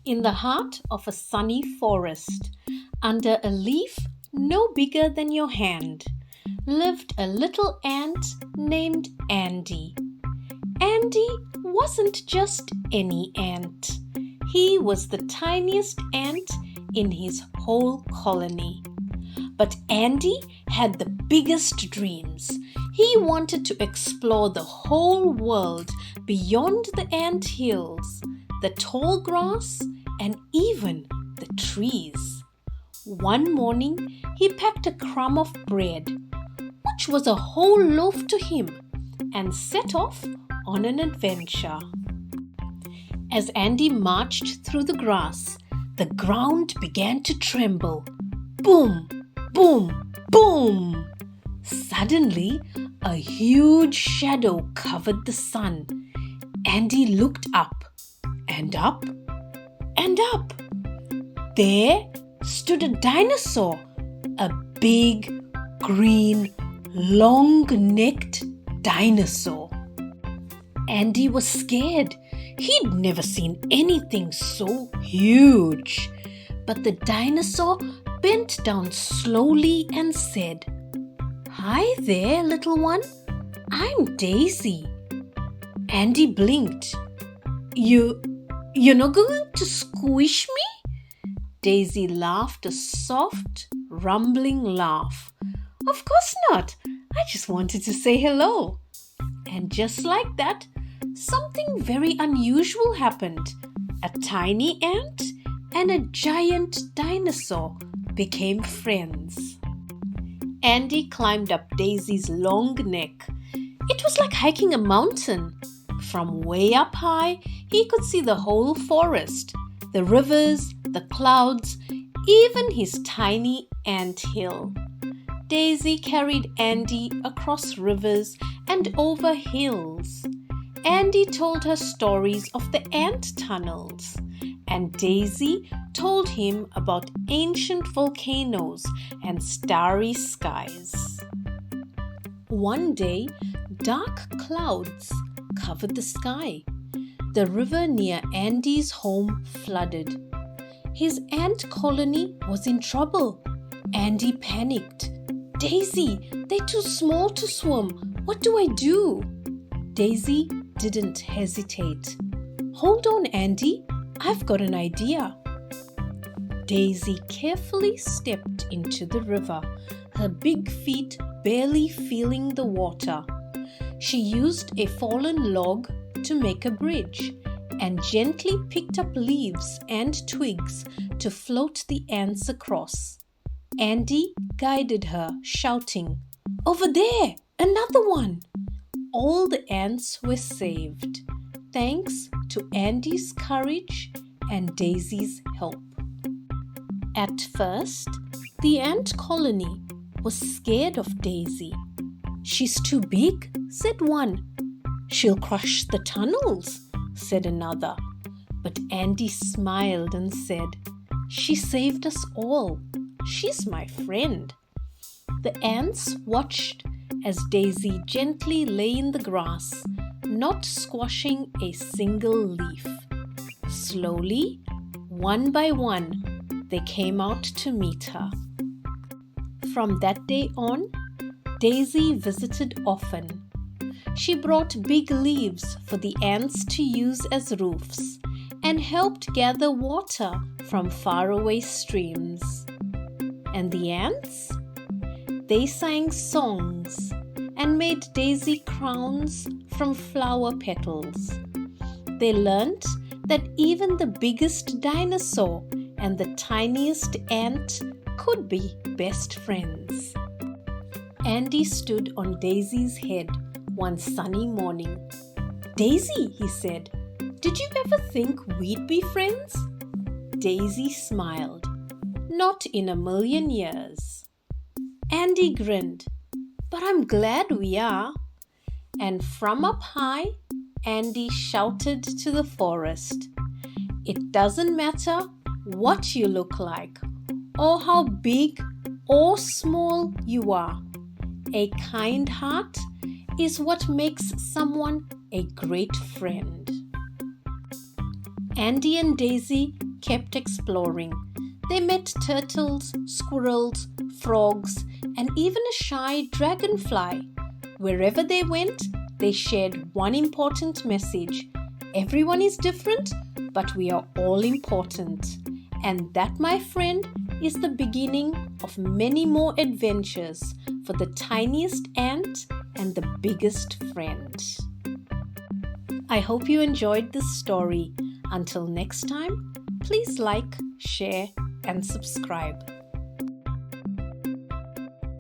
In the heart of a sunny forest, under a leaf no bigger than your hand, lived a little ant named Andy. Andy wasn't just any ant. He was the tiniest ant in his whole colony. But Andy had the biggest dreams. He wanted to explore the whole world beyond the ant hills, the tall grass, and even the trees. One morning, he packed a crumb of bread, which was a whole loaf to him, and set off on an adventure. As Andy marched through the grass, the ground began to tremble. Boom! Boom! Boom! Suddenly, a huge shadow covered the sun. Andy looked up and up and up. There stood a dinosaur, a big, green, long-necked dinosaur. Andy was scared. He'd never seen anything so huge. But the dinosaur bent down slowly and said, "Hi there, little one. I'm Daisy." Andy blinked. You're not going to squish me?" Daisy laughed a soft, rumbling laugh. "Of course not. I just wanted to say hello." And just like that, something very unusual happened. A tiny ant and a giant dinosaur became friends. Andy climbed up Daisy's long neck. It was like hiking a mountain. From way up high, he could see the whole forest, the rivers, the clouds, even his tiny ant hill. Daisy carried Andy across rivers and over hills. Andy told her stories of the ant tunnels, and Daisy told him about ancient volcanoes and starry skies. One day, dark clouds covered the sky. The river near Andy's home flooded. His ant colony was in trouble. Andy panicked. "Daisy, they're too small to swim. What do I do?" Daisy didn't hesitate. "Hold on, Andy. I've got an idea." Daisy carefully stepped into the river, her big feet barely feeling the water. She used a fallen log to make a bridge and gently picked up leaves and twigs to float the ants across. Andy guided her, shouting, "Over there! Another one!" All the ants were saved, thanks to Andy's courage and Daisy's help. At first, the ant colony was scared of Daisy. "She's too big," said one. "She'll crush the tunnels," said another. But Andy smiled and said, "She saved us all. She's my friend." The ants watched as Daisy gently lay in the grass, not squashing a single leaf. Slowly, one by one, they came out to meet her. From that day on, Daisy visited often. She brought big leaves for the ants to use as roofs and helped gather water from faraway streams. And the ants? They sang songs and made Daisy crowns from flower petals. They learnt that even the biggest dinosaur and the tiniest ant could be best friends. Andy stood on Daisy's head one sunny morning. "Daisy," he said, "did you ever think we'd be friends?" Daisy smiled. "Not in a million years." Andy grinned. "But I'm glad we are." And from up high, Andy shouted to the forest, "It doesn't matter what you look like, or how big or small you are. A kind heart is what makes someone a great friend." Andy and Daisy kept exploring. They met turtles, squirrels, frogs, and even a shy dragonfly. Wherever they went, they shared one important message. Everyone is different, but we are all important. And that, my friend, is the beginning of many more adventures for the tiniest ant and the biggest friend. I hope you enjoyed this story. Until next time, please like, share, and subscribe.